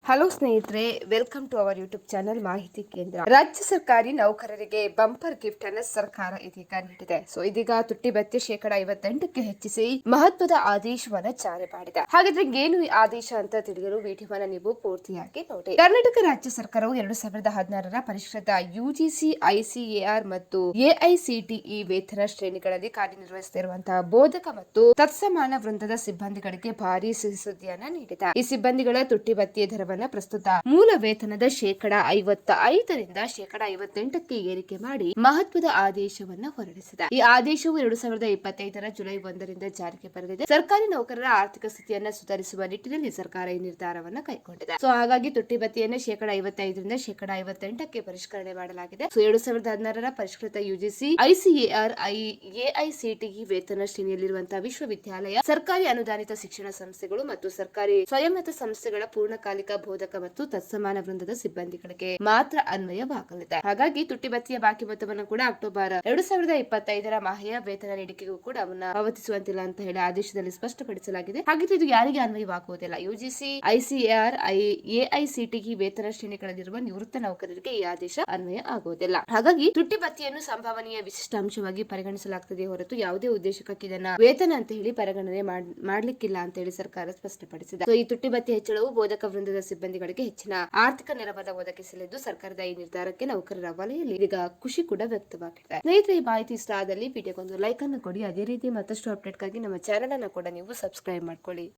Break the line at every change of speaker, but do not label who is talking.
Hello ಸ್ನೇಹಿತರೆ, welcome to our YouTube channel Mahiti Kendra. ರಾಜ್ಯ ಸರ್ಕಾರಿ ನೌಕರರಿಗೆ ಬಂಪರ್ ಗಿಫ್ಟ್ ಅನ್ನು ಸರ್ಕಾರ ಇದೀಗ ನೀಡಿದೆ. ಇದೀಗ ತುಟ್ಟಿ ಭತ್ಯೆ 58% ಹೆಚ್ಚಿಸಿ ಮಹತ್ವದ ಆದೇಶವನ್ನ ಜಾರಿ ಮಾಡಿದೆ. ಹಾಗಾದ್ರೆ ಏನು ಈ ಆದೇಶ ಅಂತ ತಿಳಿಯಲು ವಿಡಿಯೋವನ್ನ ನೀವು ಪೂರ್ತಿಯಾಗಿ ನೋಡಿ. ಕರ್ನಾಟಕ ರಾಜ್ಯ ಸರ್ಕಾರವು 2016ರ ಪರಿಷ್ಕೃತ ಯುಜಿಸಿ, ಐಸಿಎಆರ್ ಮತ್ತು ಎಐಸಿಟಿಇ ವೇತನ ಶ್ರೇಣಿಗಳಲ್ಲಿ ಕಾರ್ಯನಿರ್ವಹಿಸುತ್ತಿರುವಂತಹ ಬೋಧಕ ಮತ್ತು ತತ್ಸಮಾನ ವೃಂದದ ಸಿಬ್ಬಂದಿಗಳಿಗೆ ಭಾರಿ ಸಿಹಿ ಸುದ್ದಿಯನ್ನ ನೀಡಿದೆ. ಈ ಸಿಬ್ಬಂದಿಗಳ ತುಟ್ಟಿ ಭತ್ಯೆ ದರವನ್ನು ಪ್ರಸ್ತುತ ಮೂಲ ವೇತನದ 55% 58% ಏರಿಕೆ ಮಾಡಿ ಮಹತ್ವದ ಆದೇಶವನ್ನ ಹೊರಡಿಸಿದೆ. ಈ ಆದೇಶವು 2025ರ ಜುಲೈ 1ರಿಂದ ಜಾರಿಗೆ ಬರಲಿದೆ. ಸರ್ಕಾರಿ ನೌಕರರ ಆರ್ಥಿಕ ಸ್ಥಿತಿಯನ್ನ ಸುಧಾರಿಸುವ ನಿಟ್ಟಿನಲ್ಲಿ ಸರ್ಕಾರ ಈ ನಿರ್ಧಾರವನ್ನ ಕೈಗೊಂಡಿದೆ. ಹಾಗಾಗಿ ತುಟ್ಟಿ ಭತ್ಯೆಯನ್ನು 55% 58% ಪರಿಷ್ಕರಣೆ ಮಾಡಲಾಗಿದೆ. 2016ರ ಪರಿಷ್ಕೃತ ಯುಜಿಸಿ, ಐಸಿಎಆರ್, ಎಐಸಿಟಿಇ ವೇತನ ಶ್ರೇಣಿಯಲ್ಲಿರುವಂತಹ ವಿಶ್ವವಿದ್ಯಾಲಯ, ಸರ್ಕಾರಿ ಅನುದಾನಿತ ಶಿಕ್ಷಣ ಸಂಸ್ಥೆಗಳು ಮತ್ತು ಸರ್ಕಾರಿ ಸ್ವಯಂತ ಸಂಸ್ಥೆಗಳ ಪೂರ್ಣಕಾಲಿಕ ಬೋಧಕ ಮತ್ತು ತತ್ಸಮಾನ ವೃಂದದ ಸಿಬ್ಬಂದಿಗಳಿಗೆ ಮಾತ್ರ ಅನ್ವಯವಾಗಲಿದೆ. ಹಾಗಾಗಿ ತುಟ್ಟಿ ಭತ್ಯೆಯ ಬಾಕಿ ಮೊತ್ತವನ್ನು ಕೂಡ ಅಕ್ಟೋಬರ್ 2025ರ ಮಾಹೆಯ ವೇತನ ನೀಡಿಕೆಗೂ ಕೂಡ ಪಾವತಿಸುವಂತಿಲ್ಲ ಅಂತ ಹೇಳಿ ಆದೇಶದಲ್ಲಿ ಸ್ಪಷ್ಟಪಡಿಸಲಾಗಿದೆ. ಹಾಗಿದ್ರೆ ಇದು ಯಾರಿಗೆ ಅನ್ವಯವಾಗುವುದಿಲ್ಲ? ಯುಜಿಸಿ, ಐಸಿಎಆರ್, ಎಐಸಿಟಿಇ ವೇತನ ಶ್ರೇಣಿಗಳಲ್ಲಿರುವ ನಿವೃತ್ತ ನೌಕರರಿಗೆ ಈ ಆದೇಶ ಅನ್ವಯ ಆಗುವುದಿಲ್ಲ. ಹಾಗಾಗಿ ತುಟ್ಟಿ ಭತ್ಯೆಯನ್ನು ಸಂಭವನೀಯ ವಿಶಿಷ್ಟ ಅಂಶವಾಗಿ ಪರಿಗಣಿಸಲಾಗುತ್ತದೆ ಹೊರತು ಯಾವುದೇ ಉದ್ದೇಶಕ್ಕಾಗಿ ಇದನ್ನ ವೇತನ ಅಂತ ಹೇಳಿ ಪರಿಗಣನೆ ಮಾಡ್ಲಿಕ್ಕಿಲ್ಲ ಅಂತ ಹೇಳಿ ಸರ್ಕಾರ ಸ್ಪಷ್ಟಪಡಿಸಿದೆ. ಈ ತುಟ್ಟಿ ಭತ್ಯೆ ಹೆಚ್ಚಳವು ಬೋಧಕ ವೃಂದದ ಸಿಬ್ಬಂದಿಗಳಿಗೆ ಹೆಚ್ಚಿನ ಆರ್ಥಿಕ ನೆರವನ್ನು ಒದಗಿಸಲಿದ್ದು ಸರ್ಕಾರದ ಈ ನಿರ್ಧಾರಕ್ಕೆ ನೌಕರರ ವಲಯದಲ್ಲಿ ಈಗ ಖುಷಿ ಕೂಡ ವ್ಯಕ್ತವಾಗಿದೆ. ಸ್ನೇಹಿತರೆ, ಈ ಮಾಹಿತಿ ಇಷ್ಟ ಆದಲ್ಲಿ ವಿಡಿಯೋಗೊಂದು ಲೈಕ್ ಅನ್ನು ಕೊಡಿ. ಅದೇ ರೀತಿ ಮತ್ತಷ್ಟು ಅಪ್ಡೇಟ್ಗಾಗಿ ನಮ್ಮ ಚಾನೆಲ್ ಅನ್ನು ಕೂಡ ನೀವು ಸಬ್ಸ್ಕ್ರೈಬ್ ಮಾಡ್ಕೊಳ್ಳಿ.